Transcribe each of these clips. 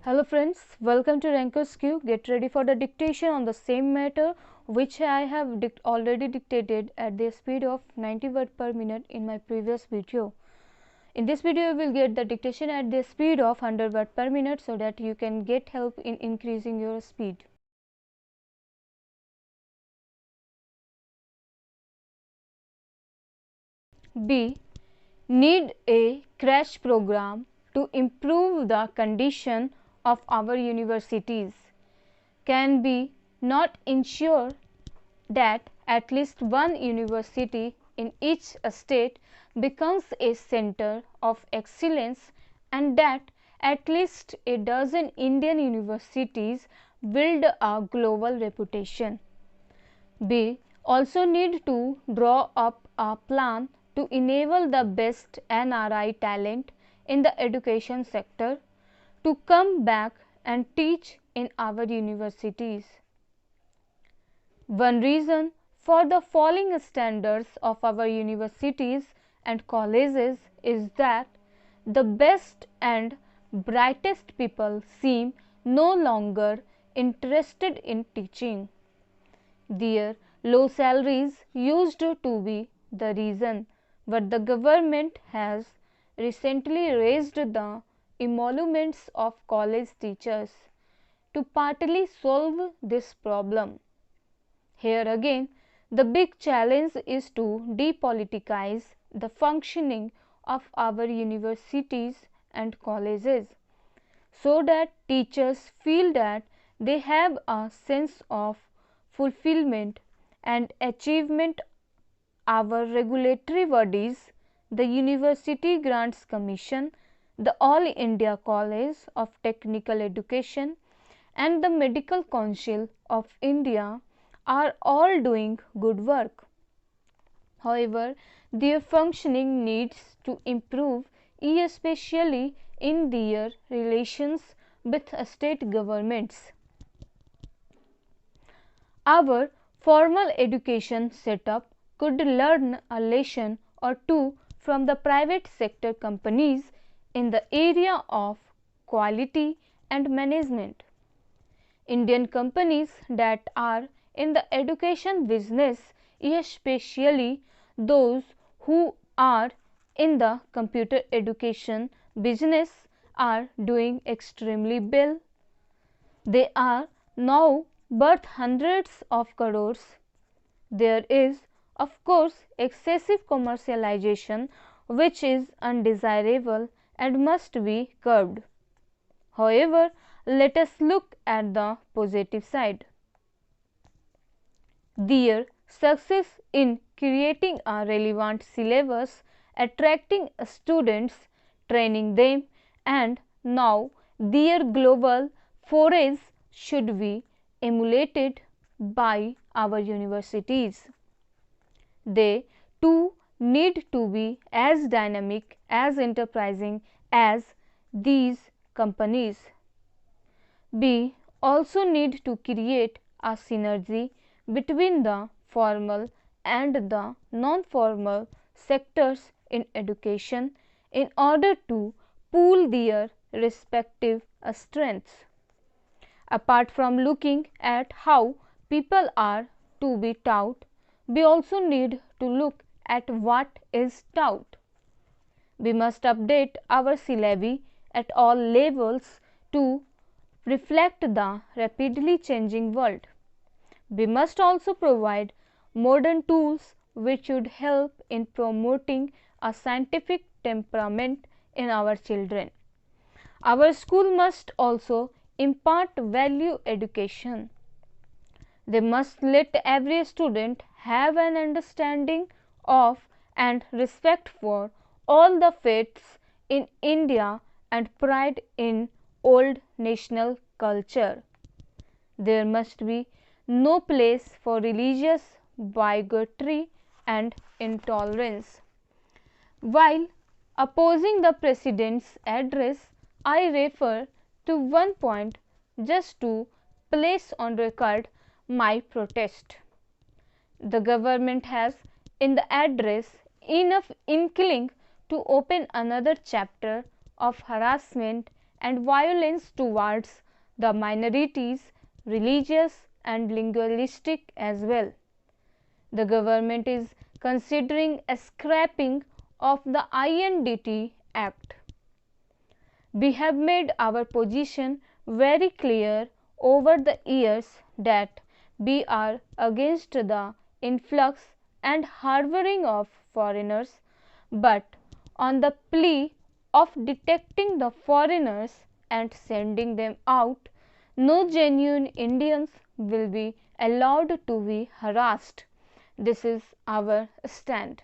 Hello friends, welcome to Ranker's Q. Get ready for the dictation on the same matter which I have already dictated at the speed of 90 words per minute in my previous video. In this video, you will get the dictation at the speed of 100 words per minute so that you can get help in increasing your speed. B. Need a crash program to improve the condition of our universities. Can we not ensure that at least one university in each state becomes a center of excellence and that at least a dozen Indian universities build a global reputation? We also need to draw up a plan to enable the best NRI talent in the education sector to come back and teach in our universities. One reason for the falling standards of our universities and colleges is that the best and brightest people seem no longer interested in teaching. Their low salaries used to be the reason, but the government has recently raised the emoluments of college teachers to partly solve this problem. Here again, the big challenge is to depoliticize the functioning of our universities and colleges so that teachers feel that they have a sense of fulfillment and achievement. Our regulatory bodies, the University Grants Commission, the All India College of Technical Education, and the Medical Council of India are all doing good work. However, their functioning needs to improve, especially in their relations with state governments. Our formal education setup could learn a lesson or two from the private sector companies in the area of quality and management. Indian companies that are in the education business, especially those who are in the computer education business, are doing extremely well. They are now worth hundreds of crores. There is, of course, excessive commercialization which is undesirable and must be curbed. However, let us look at the positive side. Their success in creating a relevant syllabus, attracting students, training them, and now their global forays should be emulated by our universities. They too need to be as dynamic, as enterprising as these companies. We also need to create a synergy between the formal and the non-formal sectors in education in order to pool their respective strengths. Apart from looking at how people are to be taught, we also need to look at what is taught. We must update our syllabi at all levels to reflect the rapidly changing world. We must also provide modern tools which would help in promoting a scientific temperament in our children. Our school must also impart value education. They must let every student have an understanding of and respect for all the faiths in India and pride in old national culture. There must be no place for religious bigotry and intolerance. While opposing the President's address, I refer to one point just to place on record my protest. The government has in the address enough inkling to open another chapter of harassment and violence towards the minorities, religious and linguistic as well. The government is considering a scrapping of the INDT Act. We have made our position very clear over the years that we are against the influx and harboring of foreigners, but on the plea of detecting the foreigners and sending them out, no genuine Indians will be allowed to be harassed. This is our stand.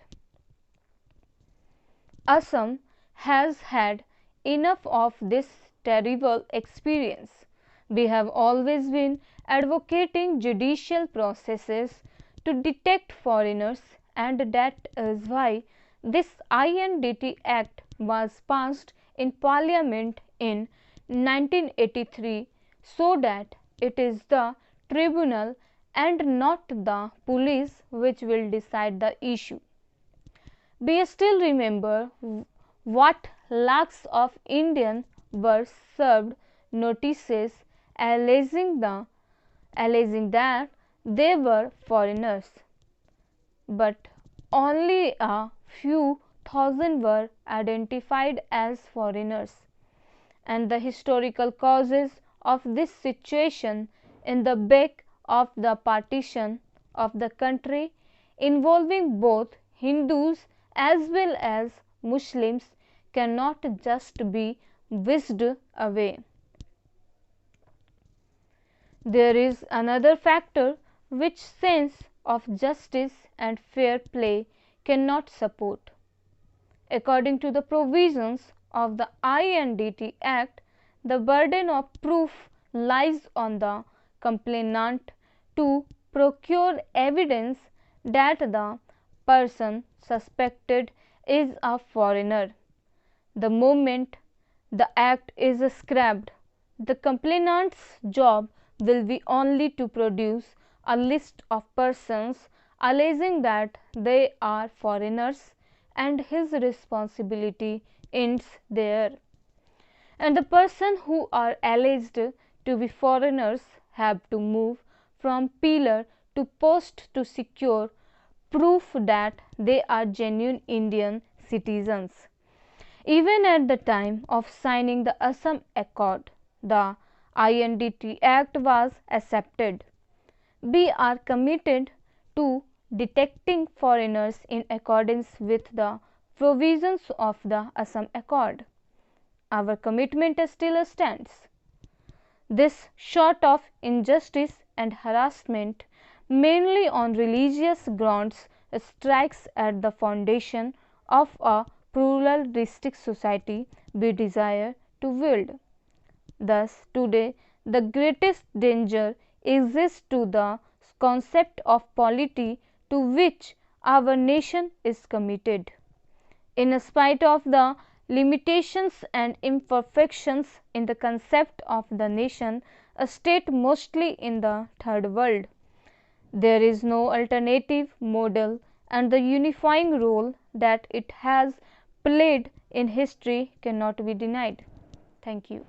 Assam has had enough of this terrible experience. We have always been advocating judicial processes to detect foreigners, and that is why this INDT Act was passed in Parliament in 1983, so that it is the tribunal and not the police which will decide the issue. We still remember what lakhs of Indians were served notices alleging that they were foreigners, but only a few thousand were identified as foreigners, and the historical causes of this situation in the wake of the partition of the country, involving both Hindus as well as Muslims, cannot just be whisked away. There is another factor which sense of justice and fair play cannot support. According to the provisions of the INDT Act, the burden of proof lies on the complainant to procure evidence that the person suspected is a foreigner. The moment the act is scrapped, the complainant's job will be only to produce a list of persons alleging that they are foreigners, and his responsibility ends there. And the persons who are alleged to be foreigners have to move from pillar to post to secure proof that they are genuine Indian citizens. Even at the time of signing the Assam Accord, the INDT Act was accepted. We are committed to detecting foreigners in accordance with the provisions of the Assam Accord. Our commitment still stands. This sort of injustice and harassment, mainly on religious grounds, strikes at the foundation of a pluralistic society we desire to build. Thus, today, the greatest danger exists to the concept of polity to which our nation is committed. In spite of the limitations and imperfections in the concept of the nation state, mostly in the third world, there is no alternative model, and the unifying role that it has played in history cannot be denied. Thank you.